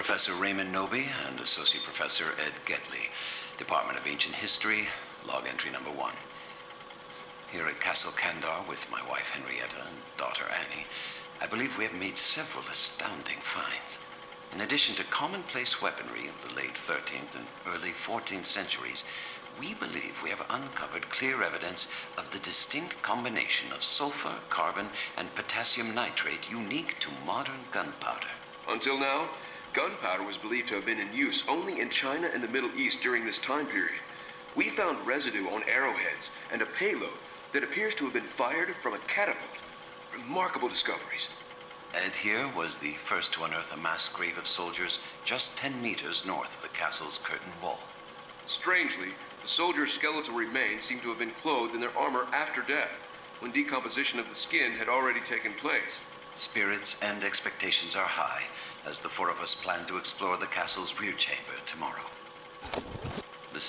Professor Raymond Noby and Associate Professor Ed Getley, Department of Ancient History, log entry number 1. Here at Castle Kandar with my wife Henrietta and daughter Annie, I believe we have made several astounding finds. In addition to commonplace weaponry of the late 13th and early 14th centuries, we believe we have uncovered clear evidence of the distinct combination of sulfur, carbon, and potassium nitrate unique to modern gunpowder. Until now, gunpowder was believed to have been in use only in China and the Middle East during this time period. We found residue on arrowheads and a payload that appears to have been fired from a catapult. Remarkable discoveries. Ed here was the first to unearth a mass grave of soldiers just 10 meters north of the castle's curtain wall. Strangely, the soldiers' skeletal remains seem to have been clothed in their armor after death, when decomposition of the skin had already taken place. Spirits and expectations are high, as the 4 of us plan to explore the castle's rear chamber tomorrow. This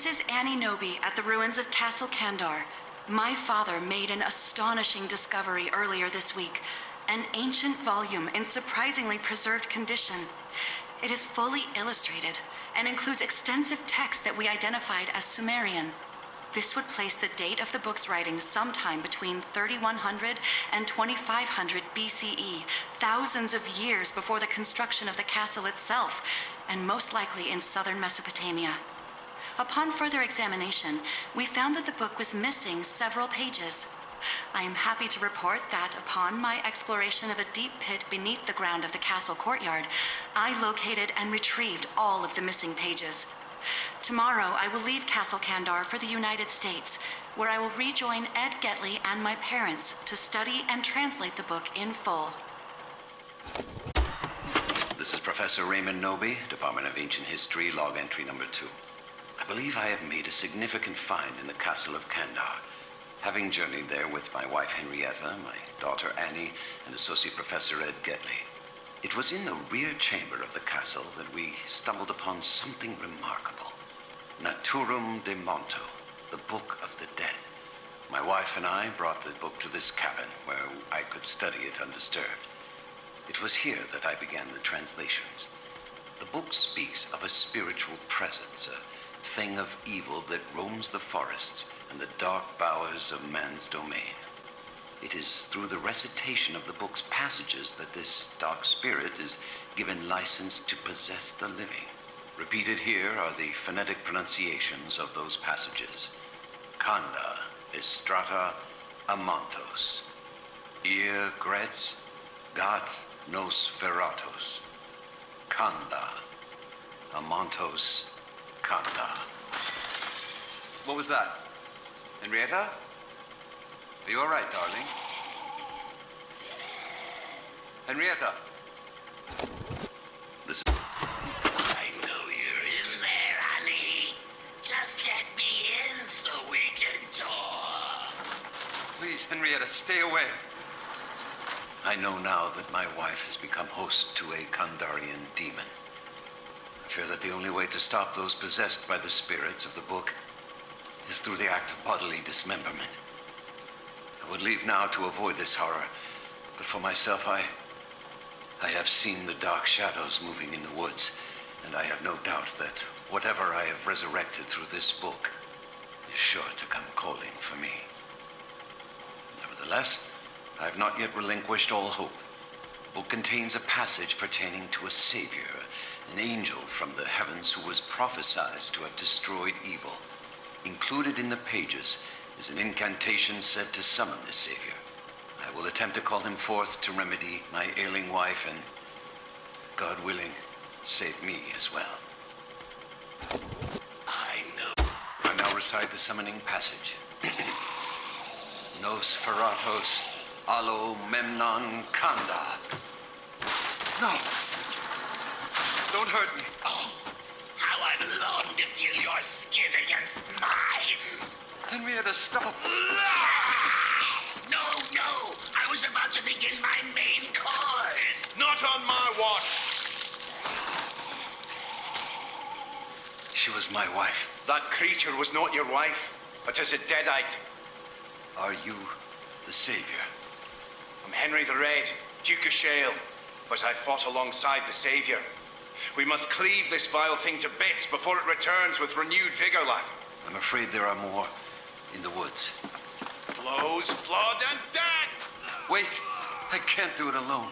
is Annie Noby at the ruins of Castle Kandar. My father made an astonishing discovery earlier this week, an ancient volume in surprisingly preserved condition. It is fully illustrated and includes extensive text that we identified as Sumerian. This would place the date of the book's writing sometime between 3100 and 2500 BCE, thousands of years before the construction of the castle itself, and most likely in southern Mesopotamia. Upon further examination, we found that the book was missing several pages. I am happy to report that upon my exploration of a deep pit beneath the ground of the castle courtyard, I located and retrieved all of the missing pages. Tomorrow, I will leave Castle Kandar for the United States, where I will rejoin Ed Getley and my parents to study and translate the book in full. This is Professor Raymond Noby, Department of Ancient History, log entry number 2. I believe I have made a significant find in the castle of Kandar. Having journeyed there with my wife Henrietta, my daughter Annie, and Associate Professor Ed Getley, it was in the rear chamber of the castle that we stumbled upon something remarkable. Naturum de Monto, the Book of the Dead. My wife and I brought the book to this cabin where I could study it undisturbed. It was here that I began the translations. The book speaks of a spiritual presence, a thing of evil that roams the forests and the dark bowers of man's domain. It is through the recitation of the book's passages that this dark spirit is given license to possess the living. Repeated here are the phonetic pronunciations of those passages. Kanda, Estrata, Amantos. Ir Gretz, Gat Nos Veratos. Kanda, Amantos, Kanda. What was that? Henrietta? Are you all right, darling? Henrietta? I know you're in there, honey. Just let me in so we can talk. Please, Henrietta, stay away. I know now that my wife has become host to a Kandarian demon. I fear that the only way to stop those possessed by the spirits of the book is through the act of bodily dismemberment. I would leave now to avoid this horror, but for myself, I have seen the dark shadows moving in the woods, and I have no doubt that whatever I have resurrected through this book is sure to come calling for me. Nevertheless, I have not yet relinquished all hope. The book contains a passage pertaining to a savior, an angel from the heavens who was prophesied to have destroyed evil. Included in the pages is an incantation said to summon this savior. I will attempt to call him forth to remedy my ailing wife and, God willing, save me as well. I know. I now recite the summoning passage. Nos Feratos Alo Memnon Kanda. No! Don't hurt me. Oh, how I've longed to feel your skin against mine. Henrietta, stop. No, I was about to begin my main course. Not on my watch. She was my wife. That creature was not your wife. It is a deadite. Are you the savior? I'm Henry the Red, Duke of Shale. but I fought alongside the Savior. We must cleave this vile thing to bits before it returns with renewed vigor, lad. I'm afraid there are more in the woods. Blows, blood, and death! Wait! I can't do it alone.